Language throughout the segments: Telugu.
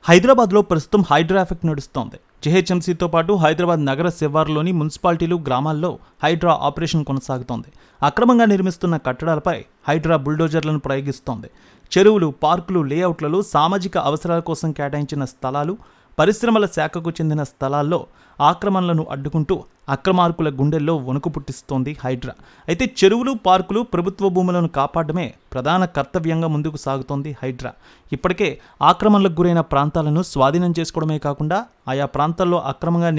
హైదరాబాద్లో ప్రస్తుతం హైడ్రా ఎఫెక్ట్ నడుస్తోంది. జీహెచ్ఎంసీతో పాటు హైదరాబాద్ నగర శివారులోని మున్సిపాలిటీలు, గ్రామాల్లో హైడ్రా ఆపరేషన్ కొనసాగుతోంది. అక్రమంగా నిర్మిస్తున్న కట్టడాలపై హైడ్రా బుల్డోజర్లను ప్రయోగిస్తోంది. చెరువులు, పార్కులు, లేఅవుట్లలో సామాజిక అవసరాల కోసం కేటాయించిన స్థలాలు, పరిశ్రమల శాఖకు చెందిన స్థలాల్లో ఆక్రమణలను అడ్డుకుంటూ అక్రమార్కుల గుండెల్లో వణుకు పుట్టిస్తోంది హైడ్రా. అయితే చెరువులు, పార్కులు, ప్రభుత్వ భూములను కాపాడమే ప్రధాన కర్తవ్యంగా ముందుకు సాగుతోంది హైడ్రా. ఇప్పటికే ఆక్రమణలకు గురైన ప్రాంతాలను స్వాధీనం చేసుకోవడమే కాకుండా ఆయా ప్రాంతాల్లో అక్రమంగా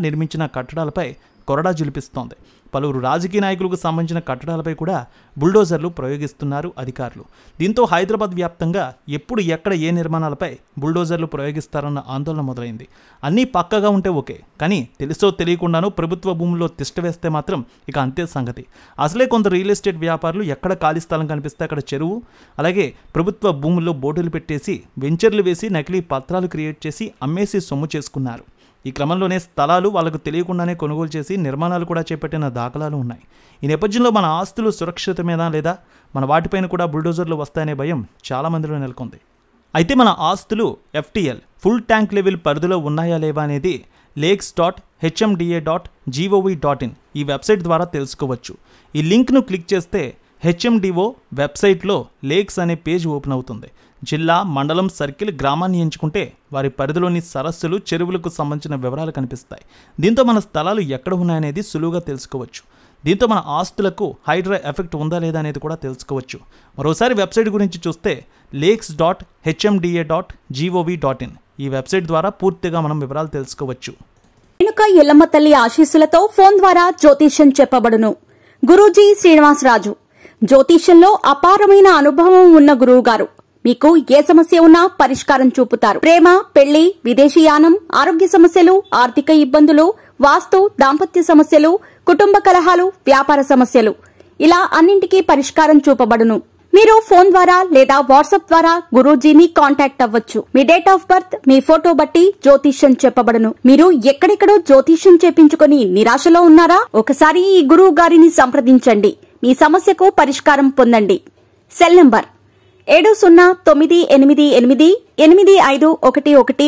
నిర్మించిన కట్టడాలపై కొరడా జులిపిస్తోంది. పలువురు రాజకీయ నాయకులకు సంబంధించిన కట్టడాలపై కూడా బుల్డోజర్లు ప్రయోగిస్తున్నారు అధికారులు. దీంతో హైదరాబాద్ వ్యాప్తంగా ఎప్పుడు ఎక్కడ ఏ నిర్మాణాలపై బుల్డోజర్లు ప్రయోగిస్తారన్న ఆందోళన మొదలైంది. అన్నీ పక్కగా ఉంటే ఓకే, కానీ తెలుసో తెలియకుండానో ప్రభుత్వ భూముల్లో తిష్ట వేస్తే మాత్రం ఇక అంతే సంగతి. అసలే కొందరు రియల్ ఎస్టేట్ వ్యాపారులు ఎక్కడ ఖాళీ స్థలం కనిపిస్తే అక్కడ చెరువు, అలాగే ప్రభుత్వ భూముల్లో బోర్డులు పెట్టేసి వెంచర్లు వేసి నకిలీ పత్రాలు క్రియేట్ చేసి అమ్మేసి సొమ్ము చేసుకున్నారు. ఈ క్రమంలోనే స్థలాలు వాళ్లకు తెలియకుండానే కొనుగోలు చేసి నిర్మాణాలు కూడా చేపట్టిన దాఖలాలు ఉన్నాయి. ఈ నేపథ్యంలో మన ఆస్తులు సురక్షితమేనా లేదా, మన వాటిపైన కూడా బుల్డోజర్లు వస్తాయనే భయం చాలామందిలో నెలకొంది. అయితే మన ఆస్తులు FTL ఫుల్ ట్యాంక్ లెవెల్ పరిధిలో ఉన్నాయా లేవా అనేది lakes.hmda.gov.in ఈ వెబ్సైట్ ద్వారా తెలుసుకోవచ్చు. ఈ లింక్ను క్లిక్ చేస్తే HMDO వెబ్సైట్లో లేక్స్ అనే పేజ్ ఓపెన్ అవుతుంది. జిల్లా, మండలం, సర్కిల్, గ్రామాన్ని ఎంచుకుంటే వారి పరిధిలోని సరస్సులు, చెరువులకు సంబంధించిన వివరాలు కనిపిస్తాయి. దీంతో మన స్థలాలు ఎక్కడ ఉన్నాయనేది సులువుగా తెలుసుకోవచ్చు. దీంతో మన ఆస్తులకు హైడ్రా ఎఫెక్ట్ ఉందా లేదా అనేది కూడా తెలుసుకోవచ్చు. మరోసారి వెబ్సైట్ గురించి చూస్తే lakes.hmda.gov.in ఈ వెబ్సైట్ ద్వారా పూర్తిగా మనం వివరాలు తెలుసుకోవచ్చు. రేణుక ఎల్లమ్మ తల్లి ఆశీస్సులతో ఫోన్ ద్వారా జ్యోతిష్యం చెప్పబడును. గురూజీ శ్రీనివాసరాజు. జ్యోతిష్యంలో అపారమైన అనుభవం ఉన్న గురువు గారు మీకు ఏ సమస్య ఉన్నా పరిష్కారం చూపుతారు. ప్రేమ, పెళ్లి, విదేశీయానం, ఆరోగ్య సమస్యలు, ఆర్థిక ఇబ్బందులు, వాస్తు, దాంపత్య సమస్యలు, కుటుంబ కలహాలు, వ్యాపార సమస్యలు, ఇలా అన్నింటికీ పరిష్కారం చూపబడును. మీరు ఫోన్ ద్వారా లేదా వాట్సాప్ ద్వారా గురూజీని కాంటాక్ట్ అవ్వచ్చు. మీ డేట్ ఆఫ్ బర్త్, మీ ఫోటో బట్టి జ్యోతిష్యం చెప్పబడును. మీరు ఎక్కడెక్కడో జ్యోతిష్యం చేపించుకుని నిరాశలో ఉన్నారా? ఒకసారి ఈ గురువు గారిని సంప్రదించండి. మీ సమస్యకు పరిష్కారం పొందండి. Cell number 7098888511